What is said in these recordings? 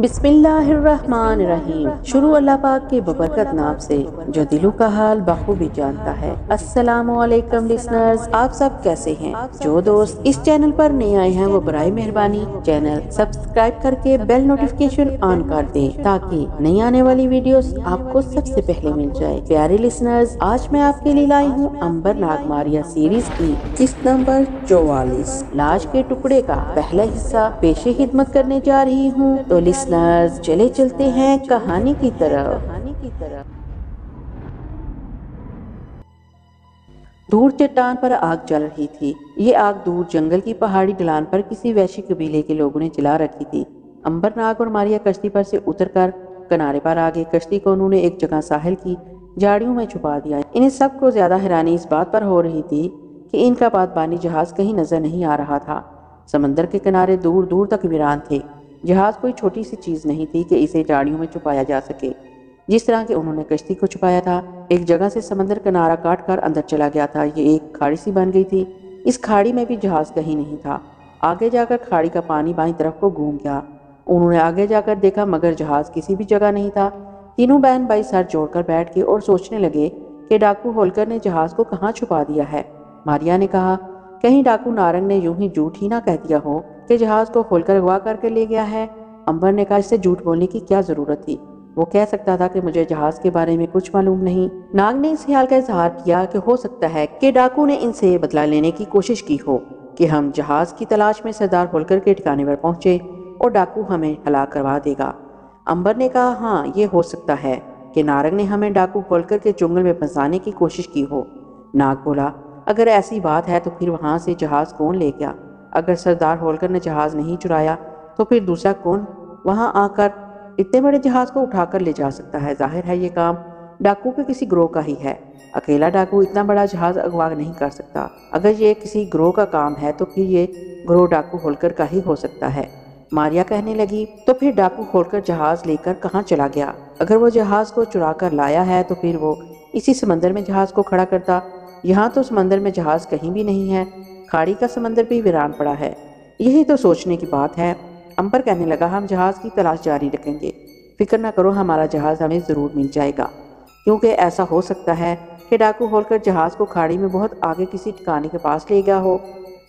بسم اللہ الرحمن الرحیم۔ شروع اللہ پاک کے ببرکت نام سے جو دلوں کا حال بخوبی جانتا ہے۔ السلام علیکم لسنرز، آپ سب کیسے ہیں؟ جو دوست اس چینل پر نئے آئے ہیں وہ برائے مہربانی چینل سبسکرائب کر کے بیل نوٹیفکیشن آن کر دیں تاکہ نئی آنے والی ویڈیوز آپ کو سب سے پہلے مل جائے۔ پیارے لسنرز، آج میں آپ کے لیے لائی ہوں امبر ناگماریہ سیریز کی قسط نمبر 44 لاش کے ٹکڑے کا پہلا حصہ پیش خدمت کرنے جا رہی ہوں۔ تو لسنرز چلے چلتے ہیں کہانی کی طرف۔ دور چٹان پر آگ جل رہی تھی۔ یہ آگ دور جنگل کی پہاڑی ڈھلان پر کسی وحشی قبیلے کے لوگوں نے جلا رکھی تھی۔ امبر ناگ اور ماریا کشتی پر سے اتر کر کنارے پر آگے کشتی کو انہوں نے ایک جگہ ساحل کی جھاڑیوں میں چھپا دیا۔ انہیں سب کو زیادہ حیرانی اس بات پر ہو رہی تھی کہ ان کا بادبانی جہاز کہیں نظر نہیں آ رہا تھا۔ سمندر کے کنارے دور دور تک ویران تھے۔ جہاز کوئی چھوٹی سی چیز نہیں تھی کہ اسے جھاڑیوں میں چھپایا جا سکے۔ جس طرح کہ انہوں نے کشتی کو چھپایا تھا، ایک جگہ سے سمندر کنارہ کاٹ کر اندر چلا گیا تھا۔ یہ ایک کھاڑی سی بن گئی تھی۔ اس کھاڑی میں بھی جہاز کہیں نہیں تھا۔ آگے جا کر کھاڑی کا پانی بائیں طرف کو گھوم گیا۔ انہوں نے آگے جا کر دیکھا مگر جہاز کسی بھی جگہ نہیں تھا۔ تینوں بہن بھائی سر جوڑ کر بیٹھ گئے اور سوچنے لگے کہ ڈاکو ہولکر نے جہاز کو کہاں چھپا دیا ہے۔ ماریا نے کہا، کہیں ڈاکو نارنگ نے یوں ہی جھوٹ ہی نہ کہہ دیا ہو کہ جہاز کو ہولکر اغوا کر کے لے گیا ہے۔ امبر نے کہا، اس سے جھوٹ بولنے کی کیا ضرورت تھی؟ وہ کہہ سکتا تھا کہ مجھے جہاز کے بارے میں کچھ معلوم نہیں۔ ناگ نے اس خیال کا اظہار کیا کہ ہو سکتا ہے کہ ڈاکو نے ان سے بدلہ لینے کی کوشش کی ہو کہ ہم جہاز کی تلاش میں سردار ہولکر کے ٹھکانے پر پہنچے اور ڈاکو ہمیں ہلاک کروا دے گا۔ امبر نے کہا، ہاں یہ ہو سکتا ہے کہ نارنگ نے ہمیں ڈاکو ہولکر کے جنگل میں پھنسانے کی کوشش کی ہو۔ ناگ بولا، اگر ایسی بات ہے تو پھر وہاں سے جہاز کون لے گیا؟ اگر سردار ہولکر نے جہاز نہیں چرایا تو پھر دوسرا کون وہاں آ کر اتنے بڑے جہاز کو اٹھا کر لے جا سکتا ہے؟ ظاہر ہے یہ کام ڈاکو کے کسی گروہ کا ہی ہے۔ اکیلا ڈاکو اتنا بڑا جہاز اغوا نہیں کر سکتا۔ اگر یہ کسی گروہ کا کام ہے تو پھر یہ گروہ ڈاکو ہولکر کا ہی ہو سکتا ہے۔ ماریا کہنے لگی، تو پھر ڈاکو ہولکر جہاز لے کر کہاں چلا گیا؟ اگر وہ جہاز کو چرا کر لایا ہے تو پھر وہ اسی سمندر میں جہاز کو کھڑا کرتا۔ یہاں تو سمندر میں جہاز کہیں بھی نہیں ہے، کھاڑی کا سمندر بھی ویران پڑا ہے۔ یہی تو سوچنے کی بات ہے۔ امبر کہنے لگا، ہم جہاز کی تلاش جاری رکھیں گے، فکر نہ کرو، ہمارا جہاز ہمیں ضرور مل جائے گا، کیونکہ ایسا ہو سکتا ہے کہ ڈاکو ہولکر جہاز کو کھاڑی میں بہت آگے کسی ٹھکانے کے پاس لے گیا ہو۔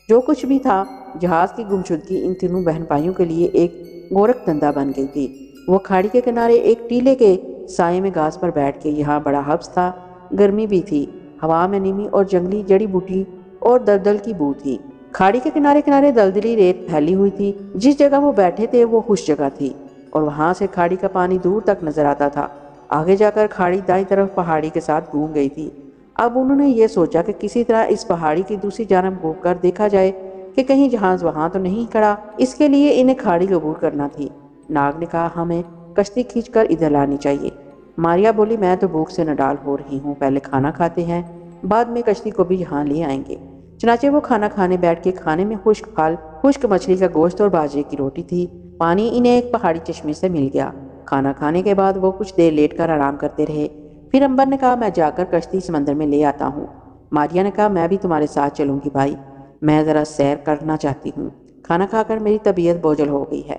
جو کچھ بھی تھا، جہاز کی گمشدگی ان تینوں بہن بھائیوں کے لیے ایک گورکھ دھندا بن گئی تھی۔ وہ کھاڑی کے کنارے ایک ٹیلے کے سائے میں گھاس پر بیٹھ کے یہاں بڑا حبس تھا۔ گرمی بھی تھی، ہوا میں نمی اور جنگلی جڑی بوٹی اور دلدل کی بو تھی۔ کھاڑی کے کنارے کنارے دلدلی ریت پھیلی ہوئی تھی۔ جس جگہ وہ بیٹھے تھے وہ خوش جگہ تھی اور وہاں سے کھاڑی کا پانی دور تک نظر آتا تھا۔ آگے جا کر کھاڑی دائیں طرف پہاڑی کے ساتھ گھوم گئی تھی۔ اب انہوں نے یہ سوچا کہ کسی طرح اس پہاڑی کی دوسری جانب گھوم کر دیکھا جائے کہ کہیں جہاز وہاں تو نہیں کھڑا۔ اس کے لیے انہیں کھاڑی عبور کرنا تھی۔ ناگ نے کہا، ہمیں کشتی کھینچ کر ادھر لانی چاہیے۔ ماریا بولی، میں تو بھوک سے نڈال ہو رہی ہوں، پہلے کھانا کھاتے ہیں، بعد میں کشتی کو بھی یہاں لے آئیں گے۔ چنانچہ وہ کھانا کھانے بیٹھ کے کھانے میں خشک پھل، خشک مچھلی کا گوشت اور باجرے کی روٹی تھی۔ پانی انہیں ایک پہاڑی چشمے سے مل گیا۔ کھانا کھانے کے بعد وہ کچھ دیر لیٹ کر آرام کرتے رہے۔ پھر امبر نے کہا، میں جا کر کشتی سمندر میں لے آتا ہوں۔ ماریا نے کہا، میں بھی تمہارے ساتھ چلوں گی بھائی، میں ذرا سیر کرنا چاہتی ہوں، کھانا کھا کر میری طبیعت بوجھل ہو گئی ہے۔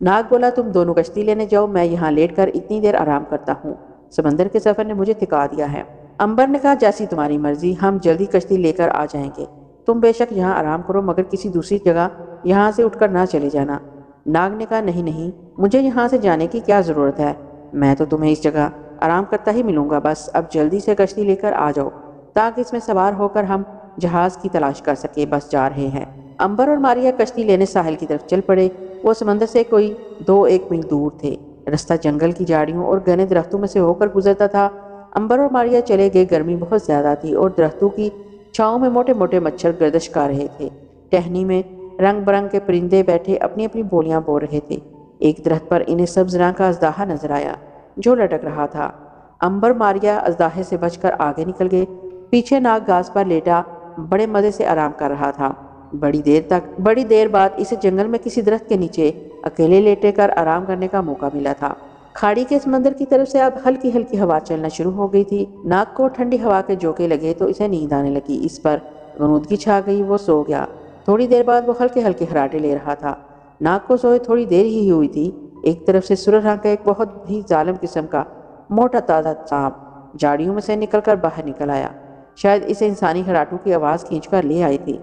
ناگ بولا، تم دونوں کشتی لینے جاؤ، میں یہاں لیٹ کر اتنی دیر آرام کرتا ہوں، سمندر کے سفر نے مجھے تھکا دیا ہے۔ امبر نے کہا، جیسی تمہاری مرضی، ہم جلدی کشتی لے کر آ جائیں گے، تم بے شک یہاں آرام کرو مگر کسی دوسری جگہ یہاں سے اٹھ کر نہ چلے جانا۔ ناگ نے کہا، نہیں نہیں، مجھے یہاں سے جانے کی کیا ضرورت ہے، میں تو تمہیں اس جگہ آرام کرتا ہی ملوں گا، بس اب جلدی سے کشتی لے کر آ جاؤ تاکہ اس میں سوار ہو کر ہم جہاز کی تلاش کر سکے، بس جا رہے ہیں۔ امبر اور ماریا کشتی لینے ساحل کی طرف چل پڑے۔ وہ سمندر سے کوئی 2-1 میل دور تھے۔ رستہ جنگل کی جھاڑیوں اور گھنے درختوں میں سے ہو کر گزرتا تھا۔ امبر اور ماریا چلے گئے، گرمی بہت زیادہ تھی اور درختوں کی چھاؤں میں موٹے موٹے مچھر گردش کر رہے تھے۔ ٹہنی میں رنگ برنگ کے پرندے بیٹھے اپنی اپنی بولیاں بول رہے تھے۔ ایک درخت پر انہیں سبز رنگ کا اژدہا نظر آیا جو لٹک رہا تھا۔ امبر ماریا اژدہے سے بچ کر آگے نکل گئے۔ پیچھے ناگ گھاس پر لیٹا بڑے مزے سے آرام کر رہا تھا۔ بڑی دیر بعد اسے جنگل میں کسی درخت کے نیچے اکیلے لیٹے کر آرام کرنے کا موقع ملا تھا۔ کھاڑی کے سمندر کی طرف سے اب ہلکی ہلکی ہوا چلنا شروع ہو گئی تھی۔ ناگ کو ٹھنڈی ہوا کے جھونکے لگے تو اسے نیند آنے لگی۔ اس پر غنودگی چھا گئی، وہ سو گیا۔ تھوڑی دیر بعد وہ ہلکے ہلکے خراٹے لے رہا تھا۔ ناگ کو سوئے تھوڑی دیر ہی ہوئی تھی ایک طرف سے سرخ رنگ کا ایک بہت ہی ظالم قسم کا موٹا تازہ سانپ جھاڑیوں میں سے نکل کر باہر نکل آیا۔ شاید اسے انسانی خراٹوں کی آواز کھینچ کر لے آئی تھی۔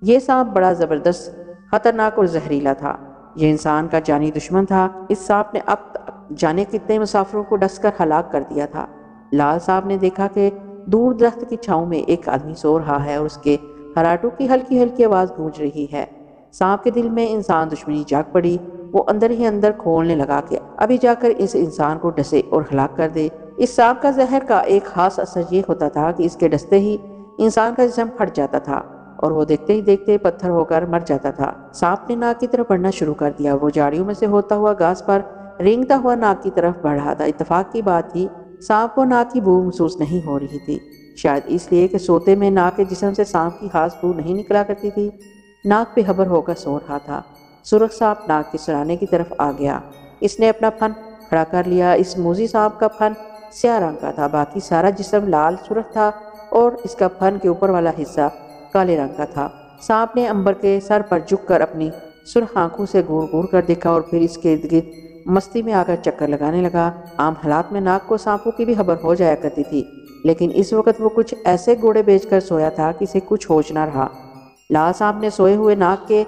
یہ سانپ بڑا زبردست، خطرناک اور زہریلا تھا۔ یہ انسان کا جانی دشمن تھا۔ اس سانپ نے اب تک جانے کتنے مسافروں کو ڈس کر ہلاک کر دیا تھا۔ لال سانپ نے دیکھا کہ دور درخت کی چھاؤں میں ایک آدمی سو رہا ہے اور اس کے خراٹوں کی ہلکی ہلکی آواز گونج رہی ہے۔ سانپ کے دل میں انسان دشمنی جاگ پڑی۔ وہ اندر ہی اندر کھولنے لگا کہ ابھی جا کر اس انسان کو ڈسے اور ہلاک کر دے۔ اس سانپ کا زہر کا ایک خاص اثر یہ ہوتا تھا کہ اس کے ڈستے ہی انسان کا جسم پھٹ جاتا تھا اور وہ دیکھتے ہی دیکھتے پتھر ہو کر مر جاتا تھا۔ سانپ نے ناگ کی طرف بڑھنا شروع کر دیا۔ وہ جھاڑیوں میں سے ہوتا ہوا گھاس پر رینگتا ہوا ناگ کی طرف بڑھ رہا تھا۔ اتفاق کی بات تھی، سانپ کو ناگ کی بو محسوس نہیں ہو رہی تھی، شاید اس لیے کہ سوتے میں ناگ کے جسم سے سانپ کی خاص بو نہیں نکلا کرتی تھی۔ ناگ بے خبر ہو کر سو رہا تھا۔ سرخ سانپ ناگ کے سرانے کی طرف آ گیا۔ اس نے اپنا پھن کھڑا کر لیا۔ اس موذی سانپ کا پھن سیاہ رنگ کا تھا، باقی سارا جسم لال سرخ تھا اور اس کا پھن کے اوپر والا حصہ کالے رنگ کا تھا۔ سانپ نے امبر کے سر پر جھک کر اپنی سرخ آنکھوں سے گور گور کر دیکھا اور پھر اس کے ارد گرد مستی میں آ کر چکر لگانے لگا۔ عام حالات میں ناگ کو سانپوں کی بھی خبر ہو جایا کرتی تھی، لیکن اس وقت وہ کچھ ایسے گوڑے بیچ کر سویا تھا کہ اسے کچھ ہوش نہ رہا۔ لال سانپ نے سوئے ہوئے ناگ کے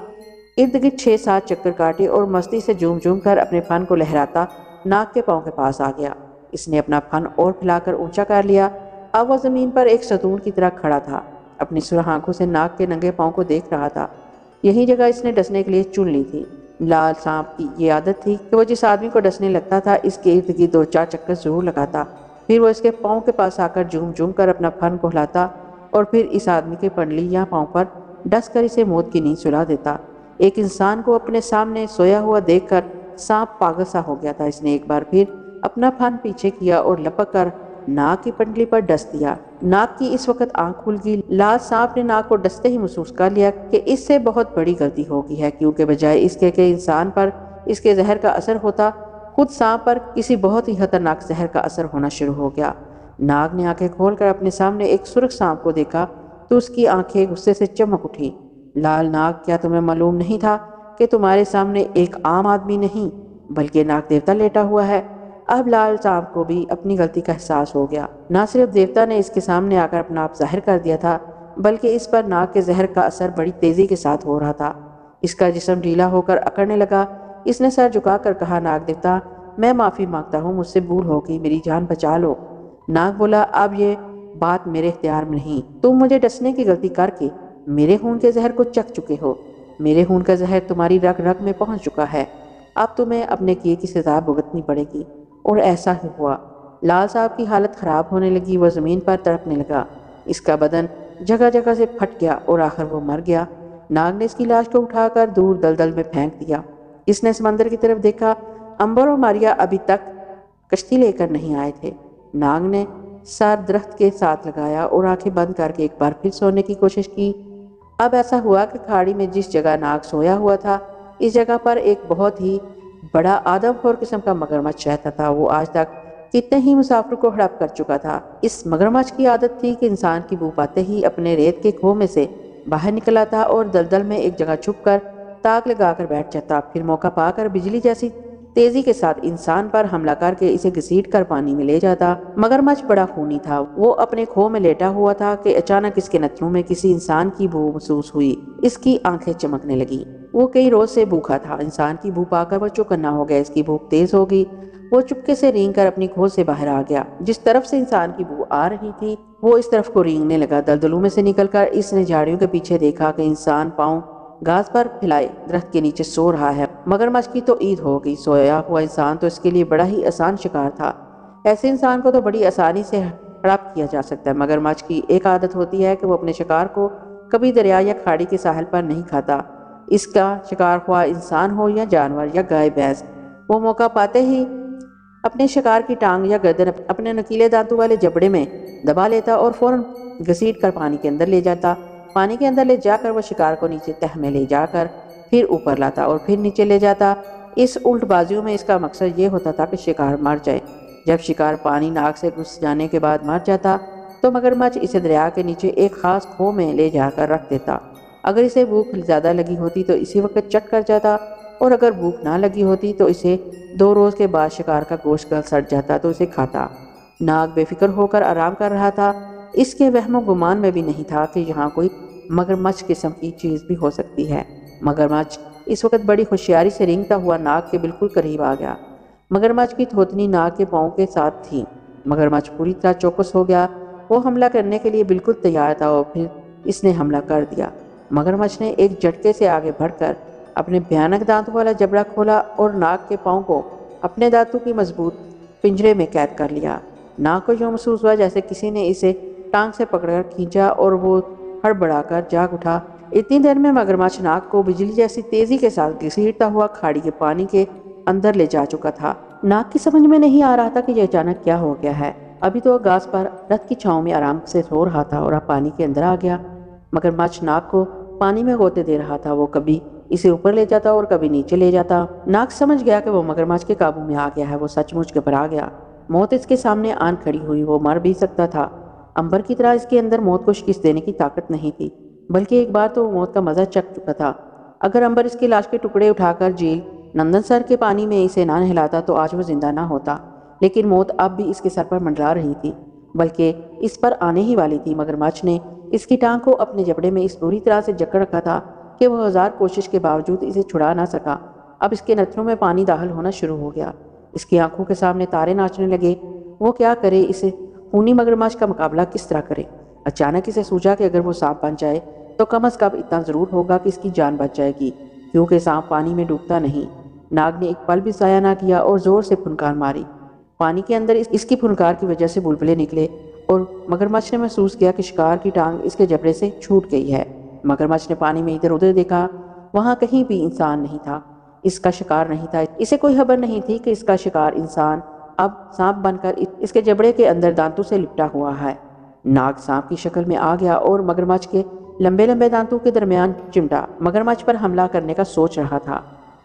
ارد گرد 6-7 چکر کاٹے اور مستی سے جھوم جھوم کر اپنے پھن کو لہراتا ناگ کے پاؤں کے پاس آ گیا۔ اس نے اپنا پھن اور پھیلا کر اونچا کر لیا۔ اب وہ زمین پر ایک ستون کی طرح کھڑا تھا، اپنی سرخ آنکھوں سے ناگ کے ننگے پاؤں کو دیکھ رہا تھا۔ یہی جگہ اس نے ڈسنے کے لیے چن لی تھی۔ لال سانپ کی یہ عادت تھی کہ وہ جس آدمی کو ڈسنے لگتا تھا اس کے ارد گرد 2-4 چکر ضرور لگاتا، پھر وہ اس کے پاؤں کے پاس آ کر جھوم جھوم کر اپنا پھن کو ہلاتا اور پھر اس آدمی کے پنڈلی یا پاؤں پر ڈس کر اسے موت کی نیند سلا دیتا۔ ایک انسان کو اپنے سامنے سویا ہوا دیکھ کر سانپ پاگل سا ہو گیا تھا۔ اس نے ایک بار پھر اپنا پھن پیچھے کیا اور لپک کر ناگ کی پنڈلی پر ڈس دیا۔ ناگ کی اس وقت آنکھ کھل گئی۔ لال سانپ نے ناگ کو ڈستے ہی محسوس کر لیا کہ اس سے بہت بڑی غلطی ہو گئی ہے، کیونکہ بجائے اس کے کہ انسان پر اس کے زہر کا اثر ہوتا، خود سانپ پر کسی بہت ہی خطرناک زہر کا اثر ہونا شروع ہو گیا۔ ناگ نے آنکھیں کھول کر اپنے سامنے ایک سرخ سانپ کو دیکھا تو اس کی آنکھیں غصے سے چمک اٹھی۔ لال ناگ، کیا تمہیں معلوم نہیں تھا کہ تمہارے سامنے ایک عام آدمی نہیں بلکہ ناگ دیوتا لیٹا ہوا ہے؟ اب لال سانپ کو بھی اپنی غلطی کا احساس ہو گیا۔ نہ صرف دیوتا نے اس کے سامنے آ کر اپنا آپ ظاہر کر دیا تھا، بلکہ اس پر ناگ کے زہر کا اثر بڑی تیزی کے ساتھ ہو رہا تھا۔ اس کا جسم ڈھیلا ہو کر اکڑنے لگا۔ اس نے سر جھکا کر کہا، ناگ دیوتا، میں معافی مانگتا ہوں، مجھ سے بھول ہو گئی، میری جان بچا لو۔ ناگ بولا، اب یہ بات میرے اختیار میں نہیں، تم مجھے ڈسنے کی غلطی کر کے میرے خون کے زہر کو چکھ چکے ہو۔ میرے خون کا زہر تمہاری رگ رگ میں پہنچ چکا ہے، اب تمہیں اپنے کیے کی سزا بھگتنی پڑے گی۔ اور ایسا ہی ہوا۔ لال صاحب کی حالت خراب ہونے لگی، وہ زمین پر تڑپنے لگا، اس کا بدن جگہ جگہ سے پھٹ گیا اور آخر وہ مر گیا۔ ناگ نے اس کی لاش کو اٹھا کر دور دلدل میں پھینک دیا۔ اس نے سمندر کی طرف دیکھا، امبر اور ماریا ابھی تک کشتی لے کر نہیں آئے تھے۔ ناگ نے سر درخت کے ساتھ لگایا اور آنکھیں بند کر کے ایک بار پھر سونے کی کوشش کی۔ اب ایسا ہوا کہ کھاڑی میں جس جگہ ناگ سویا ہوا تھا، اس جگہ پر ایک بہت ہی بڑا آدم خور قسم کا مگرمچھ رہتا تھا۔ وہ آج تک کتنے ہی مسافر کو ہڑپ کر چکا تھا۔ اس مگرمچھ کی عادت تھی کہ انسان کی بو پاتے ہی اپنے ریت کے کھو میں سے باہر نکل آتا اور دلدل میں ایک جگہ چھپ کر تاک لگا کر بیٹھ جاتا، پھر موقع پا کر بجلی جیسی تیزی کے ساتھ انسان پر حملہ کر کے اسے گھسیٹ کر پانی میں لے جاتا۔ مگرمچھ بڑا خونی تھا۔ وہ اپنے کھو میں لیٹا ہوا تھا کہ اچانک اس کے نتنوں میں کسی انسان کی بو محسوس ہوئی۔ اس کی آنکھیں چمکنے لگی۔ وہ کئی روز سے بھوکا تھا۔ انسان کی بو پا کر وہ چوکنا ہو گیا۔ اس کی بھوک تیز ہو گئی۔ وہ چپکے سے رینگ کر اپنی کھو سے باہر آ گیا۔ جس طرف سے انسان کی بو آ رہی تھی وہ اس طرف کو رینگنے لگا۔ دلدلوں میں سے نکل کر اس نے جھاڑیوں کے پیچھے دیکھا کہ انسان پاؤں گھاس پر پھیلائے درخت کے نیچے سو رہا ہے۔ مگرمچھ کی تو عید ہو گئی۔ سویا ہوا انسان تو اس کے لیے بڑا ہی آسان شکار تھا۔ ایسے انسان کو تو بڑی آسانی سے ہڑپ کیا جا سکتا ہے۔ مگرمچھ کی ایک عادت ہوتی ہے کہ وہ اپنے شکار کو کبھی دریا یا کھاڑی کے ساحل پر نہیں کھاتا۔ اس کا شکار خواہ انسان ہو یا جانور یا گائے بھینس، وہ موقع پاتے ہی اپنے شکار کی ٹانگ یا گردن اپنے نکیلے دانتوں والے جبڑے میں دبا لیتا اور فوراً گھسیٹ کر پانی کے اندر لے جاتا۔ پانی کے اندر لے جا کر وہ شکار کو نیچے تہ میں لے جا کر پھر اوپر لاتا اور پھر نیچے لے جاتا۔ اس الٹ بازیوں میں اس کا مقصد یہ ہوتا تھا کہ شکار مر جائے۔ جب شکار پانی ناک سے گھس جانے کے بعد مر جاتا تو مگرمچھ اسے دریا کے نیچے ایک خاص کھو میں لے جا کر رکھ دیتا۔ اگر اسے بھوک زیادہ لگی ہوتی تو اسی وقت چٹ کر جاتا اور اگر بھوک نہ لگی ہوتی تو اسے 2 روز کے بعد شکار کا گوشت گل سڑ جاتا تو اسے کھاتا۔ ناگ بے فکر ہو کر آرام کر رہا تھا۔ اس کے وہم و گمان میں بھی نہیں تھا کہ یہاں کوئی مگرمچھ قسم کی چیز بھی ہو سکتی ہے۔ مگرمچھ اس وقت بڑی ہوشیاری سے رینگتا ہوا ناگ کے بالکل قریب آ گیا۔ مگرمچھ کی تھوتنی ناگ کے پاؤں کے ساتھ تھی۔ مگرمچھ پوری طرح چوکس ہو گیا۔ وہ حملہ کرنے کے لیے بالکل تیار تھا اور پھر اس نے حملہ کر دیا۔ مگرمچھ نے ایک جھٹکے سے آگے بڑھ کر اپنے بھیانک دانتوں والا جبڑا کھولا اور ناگ کے پاؤں کو اپنے دانتوں کی مضبوط پنجرے میں قید کر لیا۔ ناگ کو یوں محسوس ہوا جیسے کسی نے اسے ٹانگ سے پکڑ کر کھینچا اور وہ ہڑبڑا کر جاگ اٹھا۔ اتنی دیر میں مگرمچھ ناگ کو بجلی جیسی تیزی کے ساتھ گھسیٹتا ہوا کھاڑی کے پانی کے اندر لے جا چکا تھا۔ ناگ کی سمجھ میں نہیں آ رہا تھا کہ یہ اچانک کیا ہو گیا ہے۔ ابھی تو گھاس پر رت کی چھاؤں میں آرام سے سو رہا تھا اور اب پانی کے اندر آ گیا۔ مگرمچھ ناگ کو پانی میں غوطے دے رہا تھا۔ وہ کبھی اسے اوپر لے جاتا اور کبھی نیچے لے جاتا۔ ناگ سمجھ گیا کہ وہ مگرمچھ کے قابو میں آ گیا ہے۔ وہ سچ مچ گھبرا گیا۔ موت اس کے سامنے آن کھڑی ہوئی۔ وہ مر بھی سکتا تھا۔ امبر کی طرح اس کے اندر موت کو شکست دینے کی طاقت نہیں تھی، بلکہ ایک بار تو وہ موت کا مزہ چکھ چکا تھا۔ اگر امبر اس کی لاش کے ٹکڑے اٹھا کر جھیل نندن سر کے پانی میں اسے نہ نہلاتا تو آج وہ زندہ نہ ہوتا۔ لیکن موت اب بھی اس کے سر پر منڈرا رہی تھی، بلکہ اس پر آنے ہی والی تھی۔ مگرمچھ نے اس کی ٹانگ کو اپنے جبڑے میں اس بری طرح سے جکڑ رکھا تھا کہ وہ 1000 کوشش کے باوجود اسے چھڑا نہ سکا۔ اب اس کے نتنوں میں پانی داخل ہونا شروع ہو گیا۔ اس کی آنکھوں کے سامنے تارے ناچنے لگے۔ وہ کیا کرے؟ اسے خونی مگرمچھ کا مقابلہ کس طرح کرے؟ اچانک اسے سوچا کہ اگر وہ سانپ بن جائے تو کم از کم اتنا ضرور ہوگا کہ اس کی جان بچ جائے گی، کیونکہ سانپ پانی میں ڈوبتا نہیں۔ ناگ نے ایک پل بھی ضائع نہ کیا اور زور سے پھنکار ماری۔ پانی کے اندر اس کی پھنکار کی وجہ سے بلبلے نکلے اور مگرمچھ نے محسوس کیا کہ شکار کی ٹانگ اس کے جبڑے سے چھوٹ گئی ہے۔ مگرمچھ نے پانی میں ادھر ادھر دیکھا۔ وہاں کہیں بھی انسان نہیں تھا۔ اس کا شکار نہیں تھا۔ اسے کوئی خبر نہیں تھی کہ اس کا شکار انسان اب سانپ بن کر اس کے جبڑے کے اندر دانتوں سے لپٹا ہوا ہے۔ ناگ سانپ کی شکل میں آ گیا اور مگرمچھ کے لمبے لمبے دانتوں کے درمیان چمٹا مگرمچھ پر حملہ کرنے کا سوچ رہا تھا۔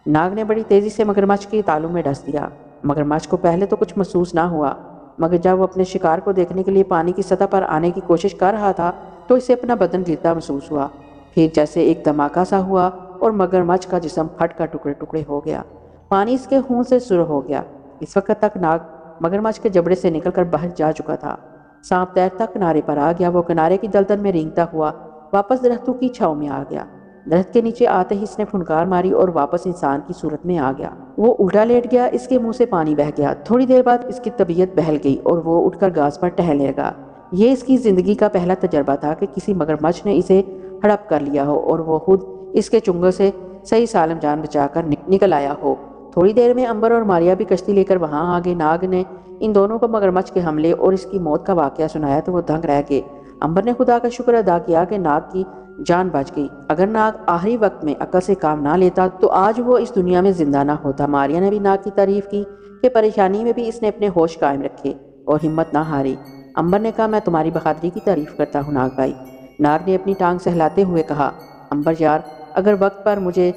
ناگ نے بڑی تیزی سے مگرمچھ کے تالوں میں ڈس دیا۔ مگرمچھ کو پہلے تو کچھ محسوس نہ ہوا، مگر جب وہ اپنے شکار کو دیکھنے کے لیے پانی کی سطح پر آنے کی کوشش کر رہا تھا تو اسے اپنا بدن گرتا محسوس ہوا۔ پھر جیسے ایک دھماکہ سا ہوا اور مگرمچھ کا جسم پھٹ کر ٹکڑے ٹکڑے ہو گیا۔ پانی اس کے خون سے سرخ ہو گیا۔ اس وقت تک ناگ مگرمچھ کے جبڑے سے نکل کر باہر جا چکا تھا۔ سانپ تیرتا کنارے پر آ گیا۔ وہ کنارے کی دلدل میں رینگتا ہوا واپس درختوں کی چھاؤں میں آ گیا۔ درخت کے نیچے آتے ہی اس نے پھنکار ماری اور واپس انسان کی صورت میں آ گیا۔ وہ الٹا لیٹ گیا۔ اس کے منہ سے پانی بہہ گیا۔ تھوڑی دیر بعد اس کی طبیعت بہل گئی اور وہ اٹھ کر گھاس پر ٹہلنے لگا۔ یہ اس کی زندگی کا پہلا تجربہ تھا کہ کسی مگرمچھ نے اسے ہڑپ کر لیا ہو اور وہ خود اس کے چنگل سے صحیح سالم جان بچا کر نکل آیا ہو۔ تھوڑی دیر میں امبر اور ماریا بھی کشتی لے کر وہاں آ گئے۔ ناگ نے ان دونوں کو مگرمچھ کے حملے اور اس کی موت کا واقعہ سنایا تو وہ دنگ رہ گئے۔ امبر نے خدا کا شکر ادا کیا کہ ناگ کی جان بچ گئی۔ اگر ناگ آخری وقت میں عقل سے کام نہ لیتا تو آج وہ اس دنیا میں زندہ نہ ہوتا۔ ماریا نے بھی ناگ کی تعریف کی کہ پریشانی میں بھی اس نے اپنے ہوش قائم رکھے اور ہمت نہ ہاری۔ امبر نے کہا، میں تمہاری بہادری کی تعریف کرتا ہوں ناگ بھائی۔ ناگ نے اپنی ٹانگ سہلاتے ہوئے کہا، امبر یار، اگر وقت پر مجھے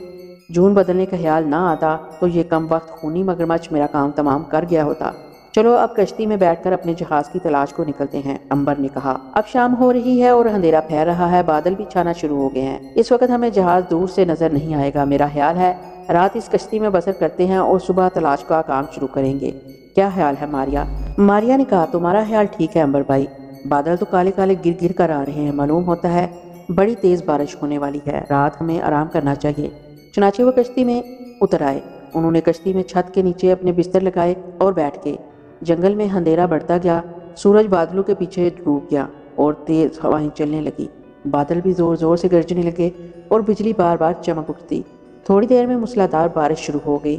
جون بدلنے کا خیال نہ آتا تو یہ کم وقت خونی مگرمچھ میرا کام تمام کر گیا ہوتا۔ چلو اب کشتی میں بیٹھ کر اپنے جہاز کی تلاش کو نکلتے ہیں، امبر نے کہا۔ اب شام ہو رہی ہے اور اندھیرا پھیل رہا ہے، بادل بھی چھانا شروع ہو گئے ہیں۔ اس وقت ہمیں جہاز دور سے نظر نہیں آئے گا۔ میرا خیال ہے رات اس کشتی میں بسر کرتے ہیں اور صبح تلاش کا کام شروع کریں گے۔ کیا خیال ہے ماریا؟ ماریا نے کہا، تمہارا خیال ٹھیک ہے امبر بھائی۔ بادل تو کالے کالے گر گر کر آ رہے ہیں، معلوم ہوتا ہے بڑی تیز بارش ہونے والی ہے۔ رات ہمیں آرام کرنا چاہیے۔ چنانچہ وہ کشتی میں اتر آئے۔ انہوں نے کشتی میں چھت کے نیچے اپنے بستر لگائے اور بیٹھ گئے۔ جنگل میں اندھیرا بڑھتا گیا۔ سورج بادلوں کے پیچھے ڈوب گیا اور تیز ہوائیں چلنے لگی۔ بادل بھی زور زور سے گرجنے لگے اور بجلی بار بار چمک اٹھتی۔ تھوڑی دیر میں موسلادھار بارش شروع ہو گئی۔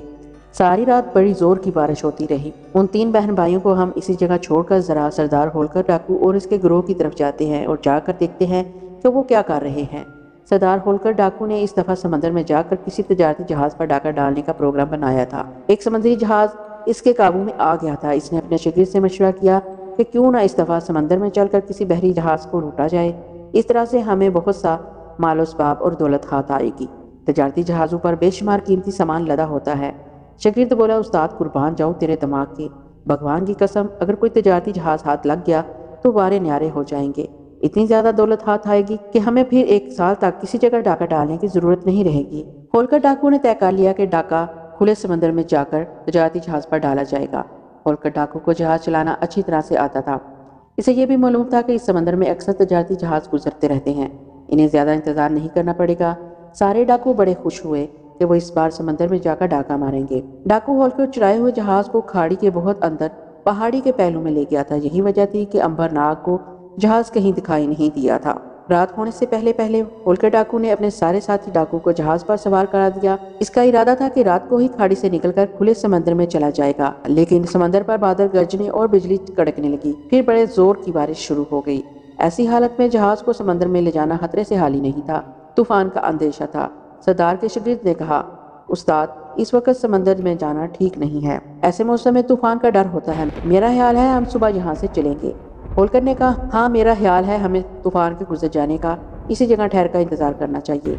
ساری رات بڑی زور کی بارش ہوتی رہی۔ ان 3 بہن بھائیوں کو ہم اسی جگہ چھوڑ کر ذرا سردار ہولکر ڈاکو اور اس کے گروہ کی طرف جاتے ہیں اور جا کر دیکھتے ہیں کہ وہ کیا کر رہے ہیں۔ سردار ہولکر ڈاکو نے اس دفعہ سمندر میں جا کر کسی تجارتی جہاز پر ڈاکہ ڈالنے کا پروگرام بنایا تھا۔ ایک سمندری جہاز اس کے قابو میں آ گیا تھا۔ اس نے اپنے شاگرد سے مشورہ کیا کہ کیوں نہ اس دفعہ سمندر میں چل کر کسی بحری جہاز کو لوٹا جائے۔ اس طرح سے ہمیں بہت سا مال و اسباب اور دولت ہاتھ آئے گی۔ تجارتی جہازوں پر بے شمار قیمتی سامان لدا ہوتا ہے۔ شاگرد بولا، استاد قربان جاؤں تیرے دماغ کے، بھگوان کی قسم اگر کوئی تجارتی جہاز ہاتھ لگ گیا تو وارے نیارے ہو جائیں گے۔ اتنی زیادہ دولت ہاتھ آئے گی کہ ہمیں پھر 1 سال تک کسی جگہ ڈاکہ ڈالنے کی ضرورت نہیں رہے گی۔ ہولکر ڈاکو نے طے کر لیا کہ ڈاکہ کھلے سمندر میں جا کر تجارتی جہاز پر ڈالا جائے گا۔ ہولکر ڈاکو کو جہاز چلانا اچھی طرح سے آتا تھا۔ اسے یہ بھی معلوم تھا کہ اس سمندر میں اکثر تجارتی جہاز گزرتے رہتے ہیں، انہیں زیادہ انتظار نہیں کرنا پڑے گا۔ سارے ڈاکو بڑے خوش ہوئے کہ وہ اس بار سمندر میں جا کر ڈاکہ ماریں گے۔ ڈاکو ہولکر چرائے ہوئے جہاز کو کھاڑی کے بہت اندر پہاڑی کے پہلو میں لے گیا تھا۔ یہی وجہ تھی کہ امبر ناگ کو جہاز کہیں دکھائی نہیں دیا تھا۔ رات ہونے سے پہلے ہولکر ڈاکو نے اپنے سارے ساتھی ڈاکو کو جہاز پر سوار کرا دیا۔ اس کا ارادہ تھا کہ رات کو ہی کھاڑی سے نکل کر کھلے سمندر میں چلا جائے گا، لیکن سمندر پر بادل گرجنے اور بجلی کڑکنے لگی، پھر بڑے زور کی بارش شروع ہو گئی۔ ایسی حالت میں جہاز کو سمندر میں لے جانا خطرے سے خالی نہیں تھا، طوفان کا اندیشہ تھا۔ سردار کے شاگرد نے کہا، استاد، اس وقت سمندر میں جانا ٹھیک نہیں ہے، ایسے موسم میں طوفان کا ڈر ہوتا ہے، میرا خیال ہے ہم صبح یہاں سے چلیں گے۔ ہولکر نے کہا، ہاں میرا خیال ہے ہمیں طوفان کے گزر جانے کا اسی جگہ ٹھہر کر انتظار کرنا چاہیے۔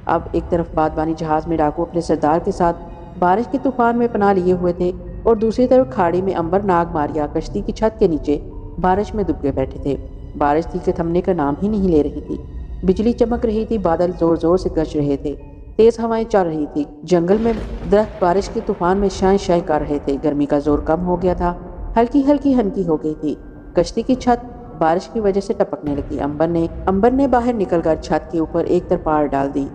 اب ایک طرف بادبانی جہاز میں ڈاکو اپنے سردار کے ساتھ بارش کے طوفان میں پناہ لیے ہوئے تھے، اور دوسری طرف کھاڑی میں امبر ناگ ماریا کشتی کی چھت کے نیچے بارش میں دبکے بیٹھے تھے۔ بارش تھی کہ تھمنے کا نام ہی نہیں لے رہی تھی، بجلی چمک رہی تھی، بادل زور زور سے گرج رہے تھے، تیز ہوائیں چل رہی تھی، جنگل میں درخت بارش کے طوفان میں شائیں شائیں کر رہے تھے، گرمی کا زور کم ہو گیا تھا، ہلکی ہلکی ہنکی ہو گئی تھی، کشتی کی چھت بارش کی وجہ سے ٹپکنے لگی۔ امبر نے باہر نکل کر چھت کے اوپر ایک ترپاڑ ڈال دی۔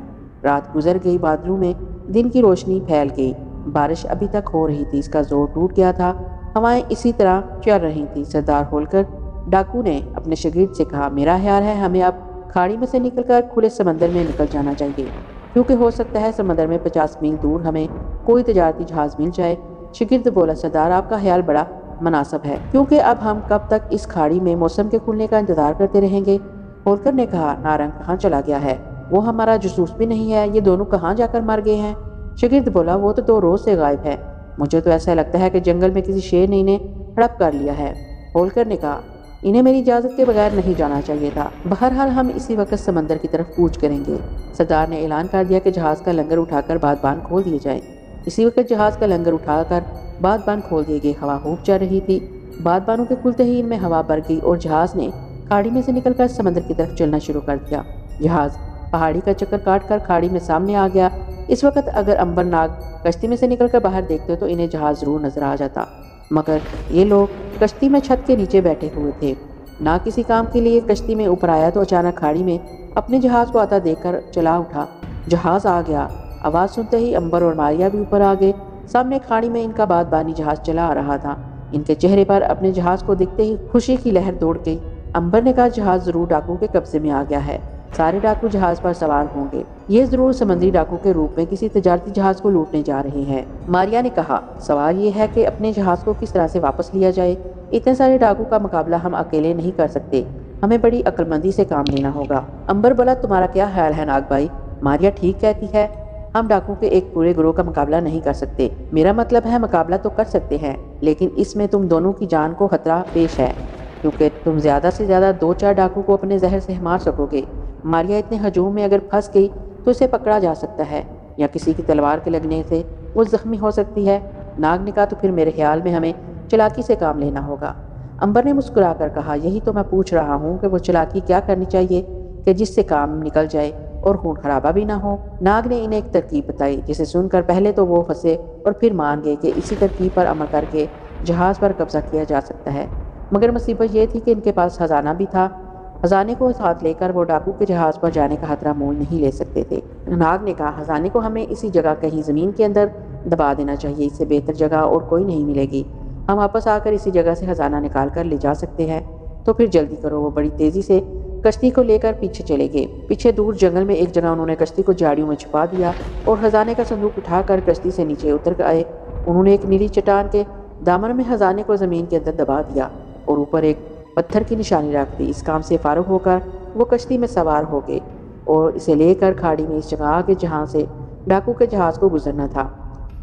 رات گزر گئی، بادلوں میں دن کی روشنی پھیل گئی، بارش ابھی تک ہو رہی تھی، اس کا زور ٹوٹ گیا تھا، ہوائیں اسی طرح چل رہی تھیں۔ سردار ہولکر ڈاکو نے اپنے شاگرد سے کہا، میرا خیال ہے ہمیں اب کھاڑی میں سے نکل کر کھلے سمندر میں نکل جانا چاہیے، کیونکہ ہو سکتا ہے سمندر میں 50 میل دور ہمیں کوئی تجارتی جہاز مل جائے۔ شاگرد بولا، سردار آپ کا خیال بڑا مناسب ہے، کیونکہ اب ہم کب تک اس کھاڑی میں موسم کے کھلنے کا انتظار کرتے رہیں گے؟ ہولکر نے کہا، نارنگ کہاں چلا گیا ہے؟ وہ ہمارا جاسوس بھی نہیں ہے، یہ دونوں کہاں جا کر مر گئے ہیں؟ شاگرد بولا، وہ تو 2 روز سے غائب ہے، مجھے تو ایسا لگتا ہے کہ جنگل میں کسی شیر نے انہیں ہڑپ کر لیا ہے۔ ہولکر نے کہا، انہیں میری اجازت کے بغیر نہیں جانا چاہیے تھا، بہرحال ہم اسی وقت سمندر کی طرف کوچ کریں گے۔ سردار نے اعلان کر دیا کہ جہاز کا لنگر اٹھا کر بادبان کھول دیے جائے۔ اسی وقت جہاز کا لنگر اٹھا کر بادبان کھول دیے گئے، ہوا خوب چل رہی تھی، بادبانوں کے کھلتے ہی ان میں ہوا بھر گئی اور جہاز نے کھاڑی میں سے نکل کر سمندر کی طرف چلنا شروع کر دیا۔ جہاز پہاڑی کا چکر کاٹ کر کھاڑی میں سامنے آ گیا۔ اس وقت اگر امبر ناگ کشتی میں سے نکل کر باہر دیکھتے تو انہیں جہاز ضرور نظر آ جاتا، مگر یہ لوگ کشتی میں چھت کے نیچے بیٹھے ہوئے تھے، نہ کسی کام کے لیے کشتی میں اوپر آیا تو اچانک کھاڑی میں اپنے جہاز کو آتا دیکھ کر چلا اٹھا۔ جہاز آ گیا، آواز سنتے ہی امبر اور ماریا بھی اوپر آ گئے۔ سامنے کھاڑی میں ان کا بادبانی جہاز چلا آ رہا تھا۔ ان کے چہرے پر اپنے جہاز کو دیکھتے ہی خوشی کی لہر دوڑ گئی۔ امبر نے کہا، جہاز ضرور ڈاکو کے قبضے میں آ گیا ہے، سارے ڈاکو جہاز پر سوار ہوں گے، یہ ضرور سمندری ڈاکو کے روپ میں کسی تجارتی جہاز کو لوٹنے جا رہے ہیں۔ ماریا نے کہا، سوال یہ ہے کہ اپنے جہاز کو کس طرح سے واپس لیا جائے، اتنے سارے ڈاکو کا مقابلہ ہم اکیلے نہیں کر سکتے، ہمیں بڑی عقل مندی سے کام لینا ہوگا۔ امبر بولا، تمہارا کیا خیال ہے ناگ بھائی؟ ماریا ٹھیک کہتی ہے، ہم ڈاکو کے ایک پورے گروہ کا مقابلہ نہیں کر سکتے، میرا مطلب ہے مقابلہ تو کر سکتے ہیں، لیکن اس میں تم دونوں کی جان کو خطرہ پیش ہے، کیونکہ تم زیادہ سے زیادہ 2-4 ڈاکو کو اپنے زہر سے مار سکو گے۔ ماریا اتنے ہجوم میں اگر پھنس گئی تو اسے پکڑا جا سکتا ہے، یا کسی کی تلوار کے لگنے سے وہ زخمی ہو سکتی ہے۔ ناگ نے کہا، تو پھر میرے خیال میں ہمیں چالاکی سے کام لینا ہوگا۔ امبر نے مسکرا کر کہا، یہی تو میں پوچھ رہا ہوں کہ وہ چالاکی کیا کرنی چاہیے کہ جس سے کام نکل جائے اور خون خرابہ بھی نہ ہو۔ ناگ نے انہیں ایک ترکیب بتائی، جسے سن کر پہلے تو وہ ہنسے اور پھر مان گئے کہ اسی ترکیب پر عمل کر کے جہاز پر قبضہ کیا جا سکتا ہے، مگر مصیبت یہ تھی کہ ان کے پاس خزانہ بھی تھا، خزانے کو ساتھ لے کر وہ ڈاکو کے جہاز پر جانے کا خطرہ مول نہیں لے سکتے تھے۔ ناگ نے کہا، خزانے کو ہمیں اسی جگہ کہیں زمین کے اندر دبا دینا چاہیے، اس سے بہتر جگہ اور کوئی نہیں ملے گی، ہم واپس آ کر اسی جگہ سے خزانہ نکال کر لے جا سکتے ہیں، تو پھر جلدی کرو۔ وہ بڑی تیزی سے کشتی کو لے کر پیچھے چلے گئے۔ پیچھے دور جنگل میں ایک جگہ انہوں نے کشتی کو جھاڑیوں میں چھپا دیا اور خزانے کا صندوق اٹھا کر کشتی سے نیچے اتر آئے۔ انہوں نے ایک نیلی چٹان کے دامن میں خزانے کو زمین کے اندر دبا دیا اور اوپر ایک پتھر کی نشانی رکھ دی۔ اس کام سے فارغ ہو کر وہ کشتی میں سوار ہو گئے اور اسے لے کر کھاڑی میں اس جگہ آ گئے جہاں سے ڈاکو کے جہاز کو گزرنا تھا۔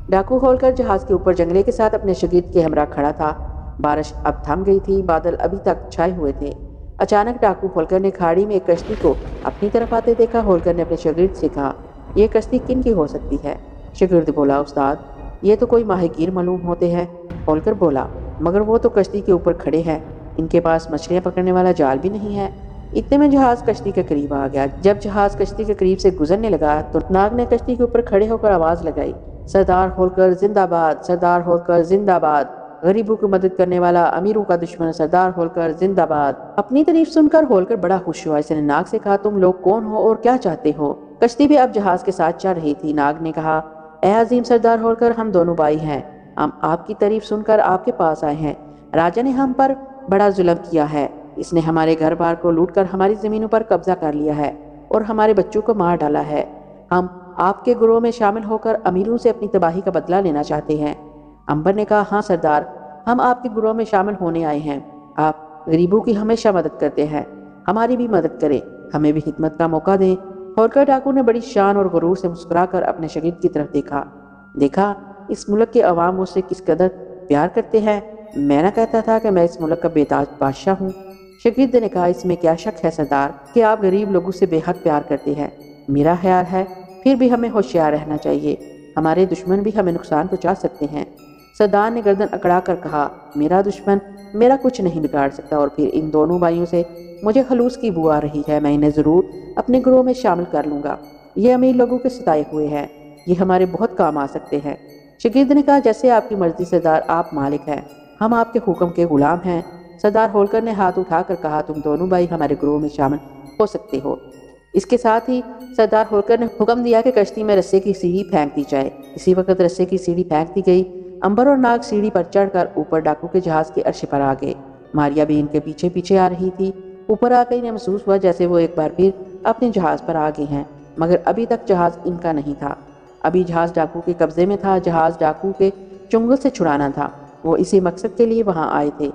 ڈاکو ہولکر جہاز کے اوپر جنگلے کے ساتھ اپنے شاگرد کے ہمراہ کھڑا تھا۔ بارش اب تھم گئی تھی، بادل ابھی تک چھائے ہوئے تھے۔ اچانک ڈاکو ہولکر نے کھاڑی میں ایک کشتی کو اپنی طرف آتے دیکھا۔ ہولکر نے اپنے شاگرد سے کہا، یہ کشتی کن کی ہو سکتی ہے؟ شاگرد بولا، استاد، یہ تو کوئی ماہی گیر معلوم ہوتے ہیں۔ ہولکر بولا، مگر وہ تو کشتی کے اوپر کھڑے ہیں، ان کے پاس مچھلیاں پکڑنے والا جال بھی نہیں ہے۔ اتنے میں جہاز کشتی کے قریب آ گیا۔ جب جہاز کشتی کے قریب سے گزرنے لگا تو ناگ نے کشتی کے اوپر کھڑے ہو کر آواز لگائی، سردار ہولکر زندہ باد، سردار ہولکر زندہ باد، غریبوں کی مدد کرنے والا، امیروں کا دشمن، سردار ہولکر زندہ باد۔ اپنی تعریف سن کر ہولکر بڑا خوش ہوا۔ اس نے ناگ سے کہا، تم لوگ کون ہو اور کیا چاہتے ہو؟ کشتی بھی اب جہاز کے ساتھ چل رہی تھی۔ ناگ نے کہا، اے عظیم سردار ہولکر، ہم دونوں بھائی ہیں، ہم آپ کی تعریف سن کر آپ کے پاس آئے ہیں۔ راجا نے ہم پر بڑا ظلم کیا ہے، اس نے ہمارے گھر بار کو لوٹ کر ہماری زمینوں پر قبضہ کر لیا ہے اور ہمارے بچوں کو مار ڈالا ہے۔ ہم آپ کے گروہ میں شامل ہو کر امیروں سے اپنی تباہی کا بدلہ لینا چاہتے ہیں۔ امبر نے کہا، ہاں سردار، ہم آپ کے گروہ میں شامل ہونے آئے ہیں۔ آپ غریبوں کی ہمیشہ مدد کرتے ہیں، ہماری بھی مدد کریں، ہمیں بھی خدمت کا موقع دیں۔ ہولکر ڈاکو نے بڑی شان اور غرور سے مسکرا کر اپنے شاگرد کی طرف دیکھا اس ملک کے عوام مجھ سے کس قدر پیار کرتے ہیں۔ میں نہ کہتا تھا کہ میں اس ملک کا بے تاج بادشاہ ہوں؟ شاگرد نے کہا، اس میں کیا شک ہے سردار کہ آپ غریب لوگوں سے بے حد پیار کرتے ہیں۔ میرا خیال ہے پھر بھی ہمیں ہوشیار رہنا چاہیے، ہمارے دشمن بھی ہمیں نقصان پہنچا سکتے ہیں۔ سردار نے گردن اکڑا کر کہا، میرا دشمن میرا کچھ نہیں بگاڑ سکتا، اور پھر ان دونوں بھائیوں سے مجھے خلوص کی بو آ رہی ہے، میں انہیں ضرور اپنے گروہ میں شامل کر لوں گا۔ یہ امیر لوگوں کے ستائے ہوئے ہیں، یہ ہمارے بہت کام آ سکتے ہیں۔ شاگرد نے کہا، جیسے آپ کی مرضی سردار، آپ مالک ہیں، ہم آپ کے حکم کے غلام ہیں۔ سردار ہولکر نے ہاتھ اٹھا کر کہا، تم دونوں بھائی ہمارے گروہ میں شامل ہو سکتے ہو۔ اس کے ساتھ ہی سردار ہولکر نے حکم دیا کہ کشتی میں رسے کی سیڑھی پھینک دی جائے۔ اسی وقت رسے کی سیڑھی پھینک دی گئی۔ امبر اور ناگ سیڑھی پر چڑھ کر اوپر ڈاکو کے جہاز کے عرصے پر آ گئے۔ ماریا بھی ان کے پیچھے پیچھے آ رہی تھی۔ اوپر آ کے انہیں محسوس ہوا جیسے وہ ایک بار پھر اپنے جہاز پر آ گئے ہیں، مگر ابھی تک جہاز ان کا نہیں تھا، ابھی جہاز ڈاکو کے قبضے میں تھا۔ جہاز ڈاکو کے چنگل سے چھڑانا تھا، وہ اسی مقصد کے لیے وہاں آئے تھے۔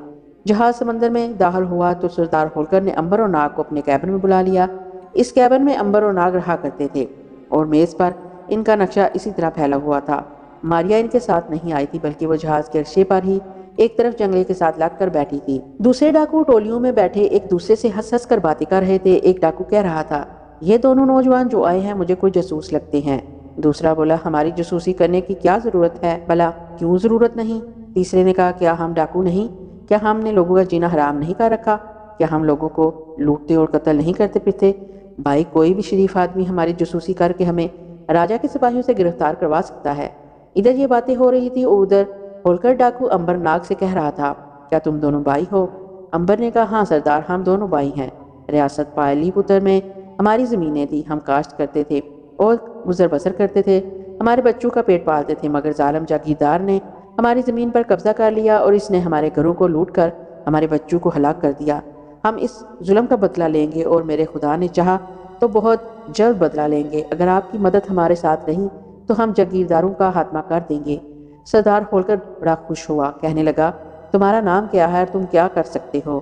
جہاز سمندر میں داخل ہوا تو سردار ہولکر نے امبر اور ناگ کو اپنے کیبن میں بلا لیا۔ اس کیبن میں امبر اور ناگ رہا کرتے تھے اور میز پر ان کا نقشہ اسی طرح پھیلا ہوا تھا۔ ماریا ان کے ساتھ نہیں آئی تھی، بلکہ وہ جہاز کے عرصے پر ہی ایک طرف جنگلے کے ساتھ لگ کر بیٹھی تھی۔ دوسرے ڈاکو ٹولیوں میں بیٹھے ایک دوسرے سے ہنس ہنس کر باتیں کر رہے تھے۔ ایک ڈاکو کہہ رہا تھا، یہ دونوں نوجوان جو آئے ہیں مجھے کوئی جاسوس لگتے ہیں۔ دوسرا بولا، ہماری جاسوسی کرنے کی کیا ضرورت ہے؟ بھلا کیوں ضرورت نہیں؟ تیسرے نے کہا، کیا ہم ڈاکو نہیں؟ کیا ہم نے لوگوں کا جینا حرام نہیں کر رکھا؟ کیا ہم لوگوں کو لوٹتے اور قتل نہیں کرتے پھرتے؟ بھائی، کوئی بھی شریف آدمی ہماری جاسوسی کر کے ہمیں راجا کے سپاہیوں سے گرفتار کروا سکتا ہے۔ ادھر یہ باتیں ہو رہی تھی اور ادھر ہولکر ڈاکو امبر ناگ سے کہہ رہا تھا، کیا تم دونوں بھائی ہو؟ امبر نے کہا، ہاں سردار، ہم دونوں بھائی ہیں۔ ریاست پالی پتر میں ہماری زمینیں تھی، ہم کاشت کرتے تھے اور گزر بسر کرتے تھے، ہمارے بچوں کا پیٹ پالتے تھے، مگر ظالم جاگیردار نے ہماری زمین پر قبضہ کر لیا اور اس نے ہمارے گھروں کو لوٹ کر ہمارے بچوں کو ہلاک کر دیا۔ ہم اس ظلم کا بدلہ لیں گے اور میرے خدا نے چاہا تو بہت جلد بدلہ لیں گے۔ اگر آپ کی مدد ہمارے ساتھ رہی تو ہم جاگیرداروں کا خاتمہ کر دیں گے۔ سردار ہولکر بڑا خوش ہوا، کہنے لگا، تمہارا نام کیا ہے اور تم کیا کر سکتے ہو؟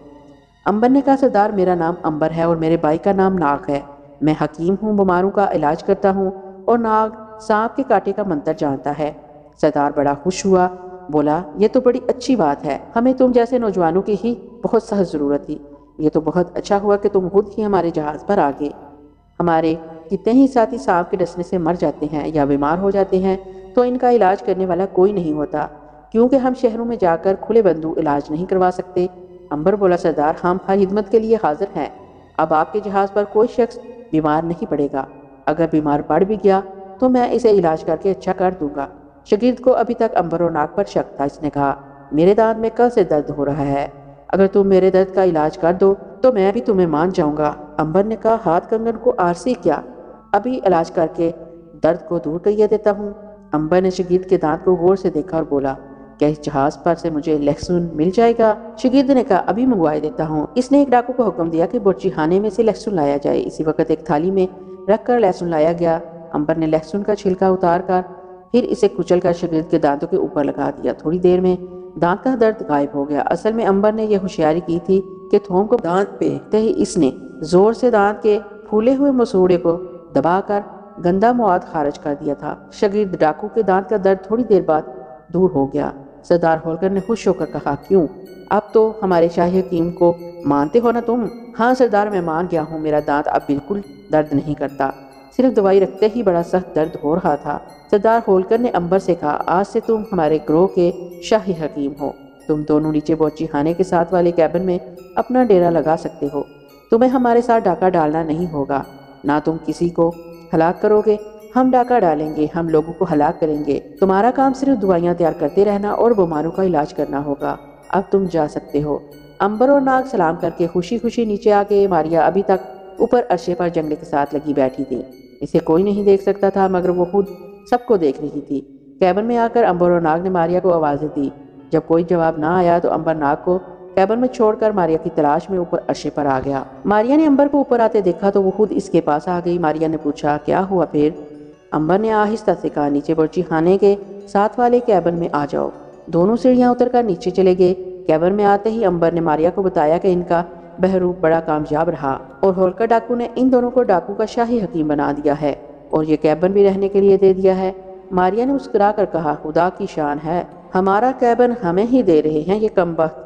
امبر نے کہا، سردار، میرا نام امبر ہے اور میرے بھائی کا نام ناگ ہے۔ میں حکیم ہوں، بیماروں کا علاج کرتا ہوں، اور ناگ سانپ کے کاٹے کا منتر جانتا ہے۔ سردار بڑا خوش ہوا، بولا، یہ تو بڑی اچھی بات ہے، ہمیں تم جیسے نوجوانوں کی ہی بہت سخت ضرورت تھی۔ یہ تو بہت اچھا ہوا کہ تم خود ہی ہمارے جہاز پر آ گئے۔ ہمارے کتنے ہی ساتھی سانپ کے ڈسنے سے مر جاتے ہیں یا بیمار ہو جاتے ہیں تو ان کا علاج کرنے والا کوئی نہیں ہوتا، کیونکہ ہم شہروں میں جا کر کھلے بندو علاج نہیں کروا سکتے۔ امبر بولا، سردار، ہم ہر خدمت کے لیے حاضر ہیں۔ اب آپ کے جہاز پر کوئی شخص بیمار نہیں پڑے گا، اگر بیمار پڑ بھی گیا تو میں اسے علاج کر کے اچھا کر دوں گا۔ شاگرد کو ابھی تک امبر اور ناگ پر شک تھا۔ اس نے کہا، میرے دانت میں کل سے درد ہو رہا ہے، اگر تم میرے درد کا علاج کر دو تو میں بھی تمہیں مان جاؤں گا۔ امبر نے کہا، ہاتھ کنگن کو آرسی کیا، ابھی علاج کر کے درد کو دور کر دیتا ہوں۔ امبر نے شاگرد کے دانت کو غور سے دیکھا اور بولا، کیا اس جہاز پر سے مجھے لہسن مل جائے گا؟ شاگرد نے کہا، ابھی منگوائے دیتا ہوں۔ اس نے ایک ڈاکو کو حکم دیا کہ برچی خانے میں سے لہسن لایا جائے۔ اسی وقت ایک تھالی میں رکھ کر لہسن لایا گیا۔ امبر نے لہسن کا چھلکا اتار کر پھر اسے کچل کر شاگرد کے دانتوں کے اوپر لگا دیا۔ تھوڑی دیر میں دانت کا درد غائب ہو گیا۔ اصل میں امبر نے یہ ہوشیاری کی تھی کہ تھوم کو دانت پہ ہی اس نے زور سے دانت کے پھولے ہوئے مسوڑے کو دبا کر گندا مواد خارج کر دیا تھا۔ شاگرد ڈاکو کے دانت کا درد تھوڑی دیر بعد دور ہو گیا۔ سردار ہولکر نے خوش ہو کر کہا، کیوں، اب تو ہمارے شاہی حکیم کو مانتے ہو نا تم؟ ہاں سردار، میں مان گیا ہوں، میرا دانت اب بالکل درد نہیں کرتا، صرف دوائی رکھتے ہی بڑا سخت درد ہو رہا تھا۔ سردار ہولکر نے امبر سے کہا، آج سے تم ہمارے گروہ کے شاہی حکیم ہو، تم دونوں نیچے بورچی خانے کے ساتھ والے کیبن میں اپنا ڈیرا لگا سکتے ہو۔ تمہیں ہمارے ساتھ ڈاکہ ڈالنا نہیں ہوگا، نہ تم کسی کو ہلاک کرو گے، ہم ڈاکہ ڈالیں گے، ہم لوگوں کو ہلاک کریں گے۔ تمہارا کام صرف دوائیاں تیار کرتے رہنا اور بیماروں کا علاج کرنا ہوگا۔ اب تم جا سکتے ہو۔ امبر اور ناگ سلام کر کے خوشی خوشی نیچے آ گئے۔ ماریا ابھی تک اوپر عرشے پر جنگلے کے ساتھ لگی بیٹھی تھی۔ اسے کوئی نہیں دیکھ سکتا تھا مگر وہ خود سب کو دیکھ رہی تھی۔ کیبن میں آ کر امبر اور ناگ نے ماریا کو آوازیں دی۔ جب کوئی جواب نہ آیا تو امبر ناگ کو کیبن میں چھوڑ کر ماریا کی تلاش میں اوپر عرشے پر آ گیا۔ ماریا نے امبر کو اوپر آتے دیکھا تو وہ خود اس کے پاس آ گئی۔ ماریا نے پوچھا، کیا ہوا پھر؟ امبر نے آہستہ سے کہا، نیچے برچی خانے کے ساتھ والے کیبن میں آ جاؤ۔ دونوں سیڑھیاں اتر کر نیچے چلے گئے۔ کیبن میں آتے ہی امبر نے ماریا کو بتایا کہ ان کا بہروپ بڑا کامیاب رہا اور ہولکر ڈاکو نے ان دونوں کو ڈاکو کا شاہی حکیم بنا دیا ہے اور یہ کیبن بھی رہنے کے لیے دے دیا ہے۔ ماریا نے مسکرا کر کہا، خدا کی شان ہے، ہمارا کیبن ہمیں ہی دے رہے ہیں یہ کمبخت۔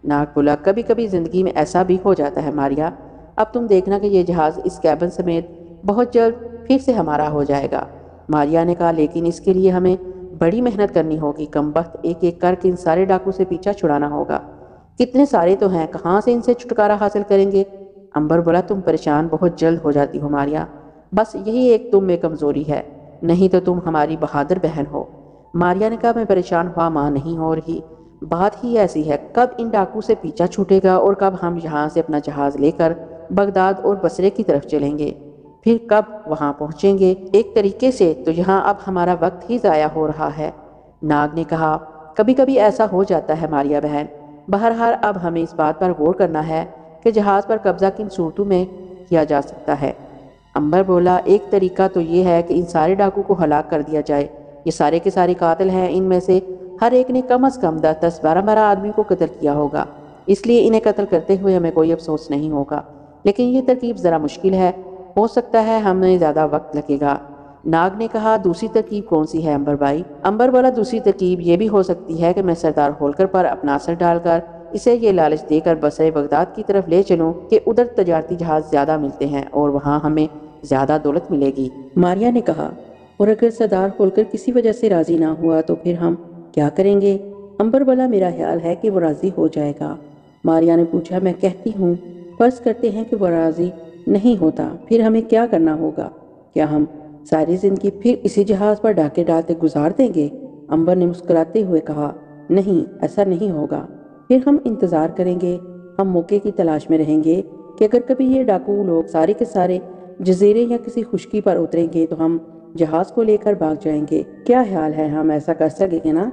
ناگ بولا، کبھی کبھی زندگی میں ایسا بھی ہو جاتا ہے ماریا، اب تم دیکھنا کہ یہ جہاز اس کیبن سمیت بہت جلد پھر سے ہمارا ہو جائے گا۔ ماریا نے کہا، لیکن اس کے لیے ہمیں بڑی محنت کرنی ہوگی، کمبخت ایک ایک کر کے ان سارے ڈاکو سے پیچھا چھڑانا ہوگا۔ کتنے سارے تو ہیں، کہاں سے ان سے چھٹکارا حاصل کریں گے؟ امبر بولا، تم پریشان بہت جلد ہو جاتی ہو ماریا، بس یہی ایک تم میں کمزوری ہے، نہیں تو تم ہماری بہادر بہن ہو۔ ماریا نے کہا، میں پریشان ہوا ماں نہیں ہو رہی، بات ہی ایسی ہے، کب ان ڈاکو سے پیچھا چھوٹے گا اور کب ہم یہاں سے اپنا جہاز لے کر بغداد اور بصرے کی طرف چلیں گے، پھر کب وہاں پہنچیں گے؟ ایک طریقے سے تو یہاں اب ہمارا وقت ہی ضائع ہو رہا ہے۔ ناگ نے کہا، کبھی کبھی ایسا ہو جاتا ہے ماریا بہن، بہرحال اب ہمیں اس بات پر غور کرنا ہے کہ جہاز پر قبضہ کن صورتوں میں کیا جا سکتا ہے۔ امبر بولا، ایک طریقہ تو یہ ہے کہ ان سارے ڈاکو کو ہلاک کر دیا جائے، یہ سارے کے سارے قاتل ہیں، ان میں سے ہر ایک نے کم از کم 10 12 آدمی کو قتل کیا ہوگا، اس لیے انہیں قتل کرتے ہوئے ہمیں کوئی افسوس نہیں ہوگا، لیکن یہ ترکیب ذرا مشکل ہے، ہو سکتا ہے ہمیں زیادہ وقت لگے گا۔ ناگ نے کہا، دوسری ترکیب کون سی ہے امبر بھائی؟ امبر بولا، دوسری ترکیب یہ بھی ہو سکتی ہے کہ میں سردار ہولکر پر اپنا اثر ڈال کر اسے یہ لالچ دے کر بصرے بغداد کی طرف لے چلوں کہ ادھر تجارتی جہاز زیادہ ملتے ہیں اور وہاں ہمیں زیادہ دولت ملے گی۔ ماریا نے کہا، اور اگر سردار ہولکر کسی وجہ سے راضی نہ ہوا تو پھر ہم کیا کریں گے؟ امبر بولا، میرا خیال ہے کہ وہ راضی ہو جائے گا۔ ماریا نے پوچھا، میں کہتی ہوں فرض کرتے ہیں کہ وہ راضی نہیں ہوتا، پھر ہمیں کیا کرنا ہوگا؟ کیا ہم ساری زندگی پھر اسی جہاز پر ڈاکے ڈالتے گزار دیں گے؟ امبر نے مسکراتے ہوئے کہا، نہیں، ایسا نہیں ہوگا، پھر ہم انتظار کریں گے، ہم موقع کی تلاش میں رہیں گے کہ اگر کبھی یہ ڈاکو لوگ سارے کے سارے جزیرے یا کسی خشکی پر اتریں گے تو ہم جہاز کو لے کر بھاگ جائیں گے۔ کیا خیال ہے ہم ایسا کر سکیں گے نا؟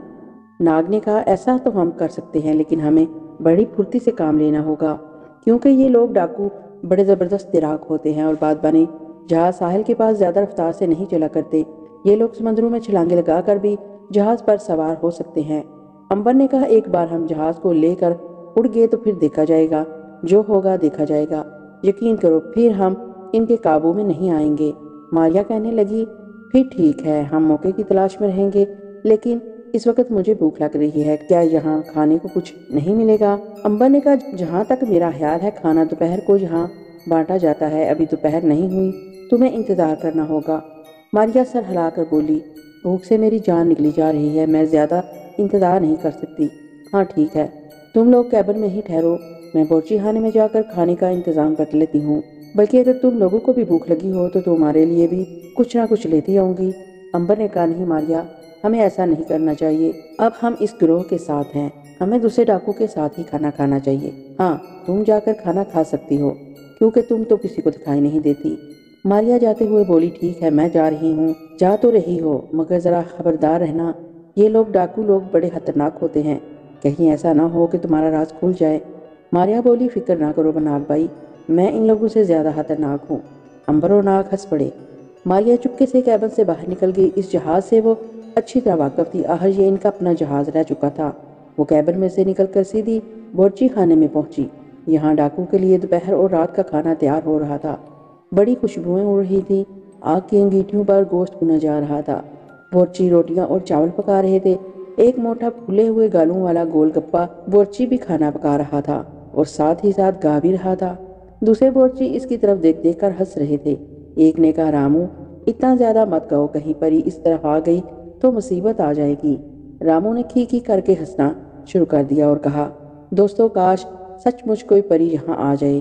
ناگ نے کہا، ایسا تو ہم کر سکتے ہیں، لیکن ہمیں بڑی پھرتی سے کام لینا ہوگا، کیونکہ یہ لوگ ڈاکو بڑے زبردست تیراک ہوتے ہیں اور بات بنے جہاز ساحل کے پاس زیادہ رفتار سے نہیں چلا کرتے، یہ لوگ سمندروں میں چھلانگے لگا کر بھی جہاز پر سوار ہو سکتے ہیں۔ امبر نے کہا، ایک بار ہم جہاز کو لے کر اڑ گئے تو پھر دیکھا جائے گا، جو ہوگا دیکھا جائے گا، یقین کرو پھر ہم ان کے قابو میں نہیں آئیں گے۔ ماریا کہنے لگی، پھر ٹھیک ہے، ہم موقع کی تلاش میں رہیں گے، لیکن اس وقت مجھے بھوک لگ رہی ہے، کیا یہاں کھانے کو کچھ نہیں ملے گا؟ امبر نے کہا، جہاں تک میرا خیال ہے کھانا دوپہر کو یہاں بانٹا جاتا ہے، ابھی دوپہر نہیں ہوئی، تمہیں انتظار کرنا ہوگا۔ ماریا سر ہلا کر بولی، بھوک سے میری جان نکلی جا رہی ہے، میں زیادہ انتظار نہیں کر سکتی۔ ہاں ٹھیک ہے، تم لوگ کیبن میں ہی ٹھہرو، میں بورچی خانے میں جا کر کھانے کا انتظام کر لیتی ہوں، بلکہ اگر تم لوگوں کو بھی بھوک لگی ہو تو تمہارے لیے بھی کچھ نہ کچھ لیتی آؤں گی۔ امبر نے کہا، نہیں ماریا، ہمیں ایسا نہیں کرنا چاہیے، اب ہم اس گروہ کے ساتھ ہیں، ہمیں دوسرے ڈاکو کے ساتھ ہی کھانا کھانا چاہیے۔ ہاں، تم جا کر کھانا کھا سکتی ہو، کیونکہ تم تو کسی کو دکھائی نہیں دیتی۔ ماریا جاتے ہوئے بولی، ٹھیک ہے، میں جا رہی ہوں، جا تو رہی ہو مگر ذرا خبردار رہنا، یہ لوگ ڈاکو لوگ بڑے خطرناک ہوتے ہیں، کہیں ایسا نہ ہو کہ تمہارا راز کھل جائے۔ ماریا بولی، فکر نہ کرو ناگ بھائی، میں ان لوگوں سے زیادہ خطرناک ہوں۔ امبر اور ناگ ہنس پڑے۔ ماریا چپکے سے کیبن سے باہر نکل گئی، اس جہاز سے وہ اچھی طرح واقف تھی، آخر یہ ان کا اپنا جہاز رہ چکا تھا۔ وہ کیبن میں سے نکل کر سیدھی بورچی خانے میں پہنچی، یہاں ڈاکو کے لیے دوپہر اور رات کا کھانا تیار ہو رہا تھا، بڑی خوشبوئیں اڑ رہی تھی، آگ کی انگیٹھیوں پر گوشت بھنا جا رہا تھا، بورچی روٹیاں اور چاول پکا رہے تھے، ایک موٹا پھولے ہوئے گالوں والا گول گپا بورچی بھی کھانا پکا رہا تھا اور ساتھ ہی ساتھ گا بھی رہا تھا۔ دوسرے بورچی اس کی طرف دیکھ دیکھ کر ہنس رہے تھے۔ ایک نے کہا، رامو اتنا زیادہ مت کہو، کہیں پری اس طرف آ گئی تو مصیبت آ جائے گی۔ رامو نے کھی کھی کر کے ہنسنا شروع کر دیا اور کہا، دوستو کاش سچ مچ کوئی پری یہاں آ جائے،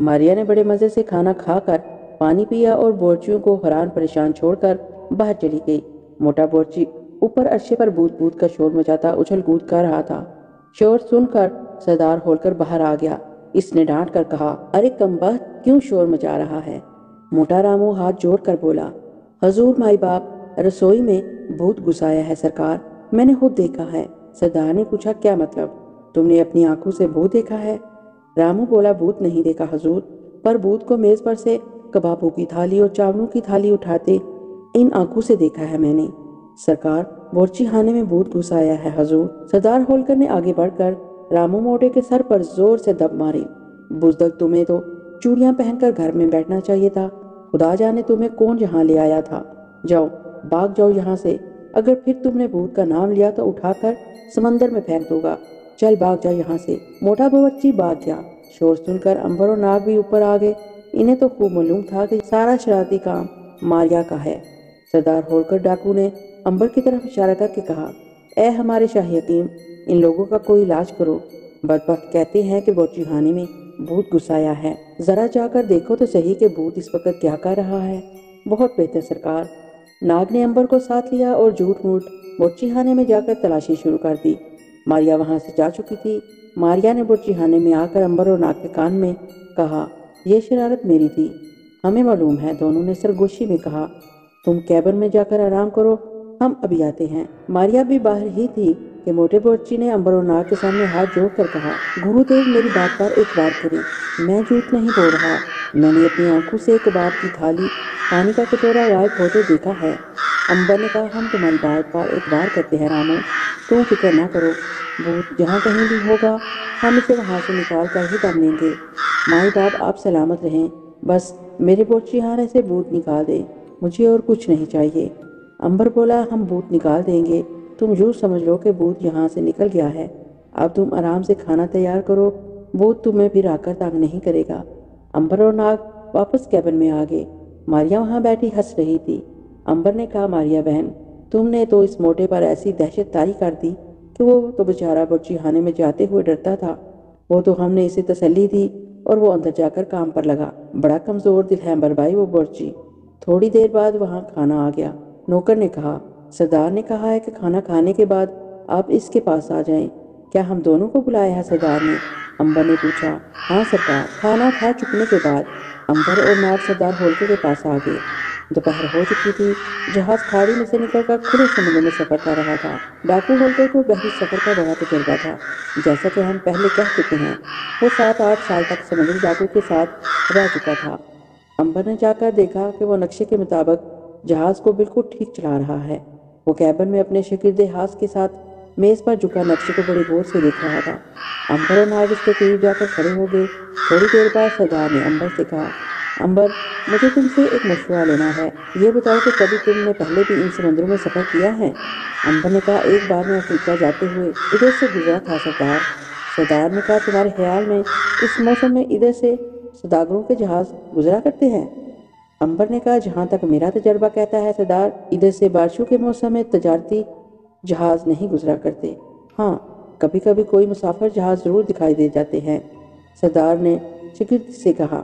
ماریا نے بڑے مزے سے کھانا کھا کر پانی پیا اور بورچیوں کو حیران پریشان چھوڑ کر باہر چلی گئی۔ موٹا بورچی اوپر عرشے پر بوت بوت کا شور مچاتا اچھل کود کر رہا تھا۔ شور سن کر سردار ہول کر باہر آ گیا۔ اس نے ڈانٹ کر کہا، ارے کمبخت، کیوں شور مچا رہا ہے؟ موٹا رامو ہاتھ جوڑ کر بولا، حضور مائی باپ، رسوئی میں بھوت گھس آیا ہے سرکار، میں نے خود دیکھا ہے۔ سردار نے پوچھا، کیا مطلب؟ تم نے اپنی آنکھوں سے بھوت دیکھا ہے؟ رامو بولا، بھوت نہیں دیکھا حضور، پر بھوت کو میز پر سے کبابوں کی تھالی اور چاولوں کی تھالی اٹھاتے ان آنکھوں سے دیکھا ہے میں نے۔ سرکار، بورچی خانے میں بھوت گھس آیا ہے حضور۔ سردار ہولکر نے آگے بڑھ کر رامو موٹے کے سر پر زور سے دب ماری۔ بزدل، تمہیں تو چوڑیاں پہن کر گھر میں بیٹھنا چاہیے تھا، خدا جانے تمہیں کون یہاں لے آیا تھا۔ جاؤ، بھاگ جاؤ یہاں سے، اگر پھر تم نے بھوت کا نام لیا تو اٹھا کر سمندر میں پھینک دوں گا، چل بھاگ جا یہاں سے۔ موٹا باورچی بھاگ گیا۔ شور سن کر امبر اور ناگ بھی اوپر آ گئے۔ انہیں تو خوب معلوم تھا کہ سارا شرارتی کام ماریا کا ہے۔ سردار ہولکر ڈاکو نے امبر کی طرف اشارہ کر کے کہا، اے ہمارے شاہی حکیم، ان لوگوں کا کوئی علاج کرو، بدبخت کہتے ہیں کہ بورچی خانے میں بھوت گھس آیا ہے، ذرا جا کر دیکھو تو صحیح کہ بھوت اس وقت کیا کر رہا ہے۔ بہت بہتر سرکار۔ ناگ نے امبر کو ساتھ لیا اور جھوٹ موٹ بورچی خانے میں جا کر تلاشی شروع کر دی۔ ماریا وہاں سے جا چکی تھی۔ ماریا نے بورچی خانے میں آ کر امبر اور ناگ کے کان میں کہا، یہ شرارت میری تھی، ہمیں معلوم ہے، دونوں نے سرگوشی میں کہا۔ تم کیبن میں جا کر آرام کرو، ہم ابھی آتے ہیں۔ ماریا بھی باہر ہی تھی کہ موٹے بورچی نے امبر اور ناگ کے سامنے ہاتھ جوڑ کر کہا، گرو دیو میری بات پر اعتبار کریں، میں جھوٹ نہیں بول رہا، میں نے اپنی آنکھوں سے کباب کی تھالی، پانی کا کٹورا غائب ہوتے دیکھا ہے۔ امبر نے کہا، ہم تمہاری بات پر اعتبار کرتے ہیں رامو، تم فکر نہ کرو، بھوت جہاں کہیں بھی ہوگا ہم اسے وہاں سے نکال کر ہی دم لیں گے۔ مائی باپ آپ سلامت رہیں، بس میرے بورچی خانے سے بھوت نکال دیں، مجھے اور کچھ نہیں چاہیے۔ امبر بولا، ہم بھوت نکال دیں گے، تم یوں سمجھ لو کہ بھوت یہاں سے نکل گیا ہے، اب تم آرام سے کھانا تیار کرو، بھوت تمہیں پھر آ کر تنگ نہیں کرے گا۔ امبر اور ناگ واپس کیبن میں آ گئے۔ ماریا وہاں بیٹھی ہنس رہی تھی۔ امبر نے کہا، ماریا بہن، تم نے تو اس موٹے پر ایسی دہشت طاری کر دی کہ وہ تو بیچارہ بورچی خانے میں جاتے ہوئے ڈرتا تھا، وہ تو ہم نے اسے تسلی دی اور وہ اندر جا کر کام پر لگا۔ بڑا کمزور دل ہے امبر بھائی وہ بورچی۔ تھوڑی دیر بعد وہاں کھانا آ گیا۔ نوکر نے کہا، سردار نے کہا ہے کہ کھانا کھانے کے بعد آپ اس کے پاس آ جائیں، کیا ہم دونوں کو بلایا ہے سردار نے؟ امبر نے پوچھا۔ ہاں سرکار۔ کھانا کھا چکنے کے بعد امبر اور ناگ سردار ہولکر کے پاس آ گئے۔ دوپہر ہو چکی تھی۔ جہاز کھاڑی میں سے نکل کر کھلے سمندر میں سفر کر رہا تھا۔ ڈاکو ہولکر کو بحری سفر کا بڑا تجربہ تھا۔ جیسا کہ ہم پہلے کہہ چکے ہیں، وہ 7-8 سال تک سمندری ڈاکو کے ساتھ رہ چکا تھا۔ امبر نے جا کر دیکھا کہ وہ نقشے کے مطابق جہاز کو بالکل ٹھیک چلا رہا ہے۔ وہ کیبن میں اپنے شاگرد ہاس کے ساتھ میز پر جھکا نقشے کو بڑی غور سے دیکھ رہا تھا۔ امبر اور ناگ اس کے قریب جا کر کھڑے ہو گئے۔ تھوڑی دیر بعد سردار نے امبر سے کہا، امبر، مجھے تم سے ایک مشورہ لینا ہے، یہ بتاؤ کہ کبھی تم نے پہلے بھی ان سمندروں میں سفر کیا ہے؟ امبر نے کہا، ایک بار میں افریقہ جاتے ہوئے ادھر سے گزرا تھا سردار۔ سردار نے کہا، تمہارے خیال میں اس موسم میں ادھر سے سوداگروں کے جہاز گزرا کرتے ہیں؟ امبر نے کہا، جہاں تک میرا تجربہ کہتا ہے سردار، ادھر سے بارشوں کے موسم میں تجارتی جہاز نہیں گزرا کرتے، ہاں کبھی کبھی کوئی مسافر جہاز ضرور دکھائی دے جاتے ہیں۔ سردار نے شاگرد سے کہا،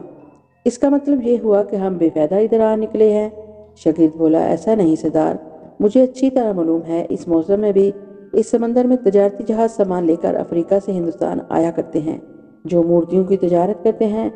اس کا مطلب یہ ہوا کہ ہم بے فائدہ ادھر آ نکلے ہیں؟ شاگرد بولا، ایسا نہیں سردار، مجھے اچھی طرح معلوم ہے اس موسم میں بھی اس سمندر میں تجارتی جہاز سامان لے کر افریقہ سے ہندوستان آیا کرتے ہیں، جو مورتیوں کی تجارت کرتے ہیں۔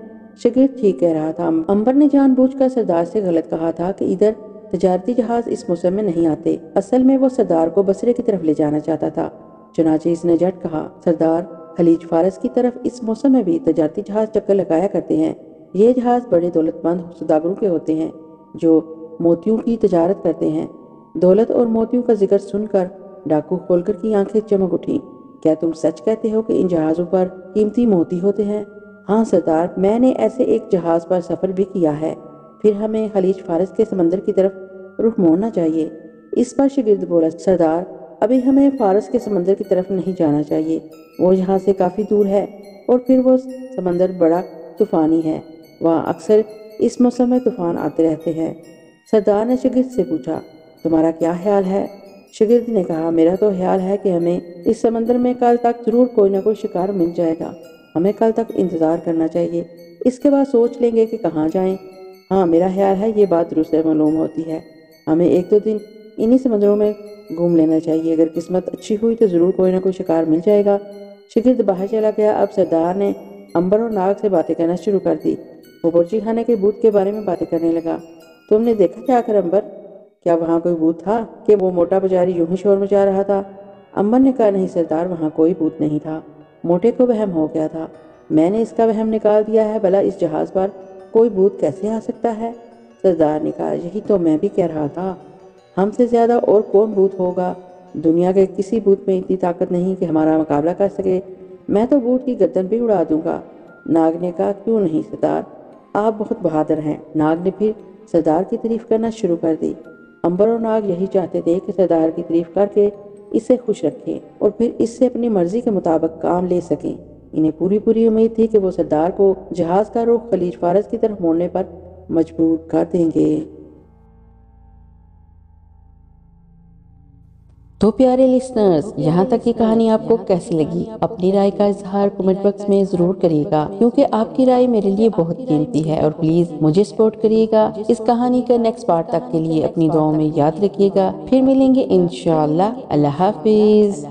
شاگرد ٹھیک کہہ رہا تھا۔ امبر نے جان بوجھ کر سردار سے غلط کہا تھا کہ ادھر تجارتی جہاز اس موسم میں نہیں آتے، اصل میں وہ سردار کو بصرے کی طرف لے جانا چاہتا تھا۔ چنانچہ اس نے جھٹ کہا، سردار، خلیج فارس کی طرف اس موسم میں بھی تجارتی جہاز چکر لگایا کرتے ہیں۔ یہ جہاز بڑے دولت مند سوداگروں کے ہوتے ہیں جو موتیوں کی تجارت کرتے ہیں۔ دولت اور موتیوں کا ذکر سن کر ڈاکو ہولکر کی آنکھیں چمک اٹھیں۔ کیا تم سچ کہتے ہو کہ ان جہازوں پر قیمتی موتی ہوتے ہیں؟ ہاں سردار، میں نے ایسے ایک جہاز پر سفر بھی کیا ہے۔ پھر ہمیں خلیج فارس کے سمندر کی طرف رخ موڑنا چاہیے۔ اس پر شاگرد بولا، سردار، ابھی ہمیں فارس کے سمندر کی طرف نہیں جانا چاہیے، وہ یہاں سے کافی دور ہے، اور پھر وہ سمندر بڑا طوفانی ہے، وہاں اکثر اس موسم میں طوفان آتے رہتے ہیں۔ سردار نے شاگرد سے پوچھا، تمہارا کیا خیال ہے؟ شاگرد نے کہا، میرا تو خیال ہے کہ ہمیں اس سمندر میں کل تک ضرور کوئی نہ کوئی شکار مل جائے گا، ہمیں کل تک انتظار کرنا چاہیے۔ اس کے بعد سوچ لیں گے کہ کہاں جائیں۔ ہاں، میرا خیال ہے یہ بات درست معلوم ہوتی ہے۔ ہمیں ایک دو دن انہی سمندروں میں گھوم لینا چاہیے۔ اگر قسمت اچھی ہوئی تو ضرور کوئی نہ کوئی شکار مل جائے گا۔ شاگرد باہر چلا گیا۔ اب سردار نے امبر اور ناگ سے باتیں کرنا شروع کر دی۔ وہ برچی خانے کے بھوت کے بارے میں باتیں کرنے لگا۔ تم نے دیکھا کیا کر امبر؟ کیا وہاں کوئی بھوت تھا کہ وہ موٹا پجاری یوں ہی شور مچا رہا تھا؟ امبر نے کہا نہیں سردار، وہاں کوئی بھوت نہیں تھا۔ موٹے کو وہم ہو گیا تھا۔ میں نے اس کا وہم نکال دیا ہے، بھلا اس جہاز پر کوئی بھوت کیسے آ سکتا ہے؟ سردار نے کہا یہی تو میں بھی کہہ رہا تھا، ہم سے زیادہ اور کون بھوت ہوگا؟ دنیا کے کسی بھوت میں اتنی طاقت نہیں کہ ہمارا مقابلہ کر سکے۔ میں تو بھوت کی گردن بھی اڑا دوں گا۔ ناگ نے کہا کیوں نہیں سردار، آپ بہت بہادر ہیں۔ ناگ نے پھر سردار کی تعریف کرنا شروع کر دی۔ امبر اور ناگ یہی چاہتے تھے کہ سردار کی تعریف کر کے اسے خوش رکھیں اور پھر اس سے اپنی مرضی کے مطابق کام لے سکیں۔ انہیں پوری امید تھی کہ وہ سردار کو جہاز کا رخ خلیج فارس کی طرف موڑنے پر مجبور کر دیں گے۔ تو پیارے لسنرز، یہاں تک یہ کہانی آپ کو کیسی لگی؟ اپنی رائے کا اظہار کمنٹ باکس میں ضرور کریے گا، کیونکہ آپ کی رائے میرے لیے بہت قیمتی ہے۔ اور پلیز مجھے سپورٹ کریے گا۔ اس کہانی کا نیکسٹ پارٹ تک کے لیے اپنی دعاؤں میں یاد رکھیے گا۔ پھر ملیں گے انشاءاللہ۔ اللہ حافظ۔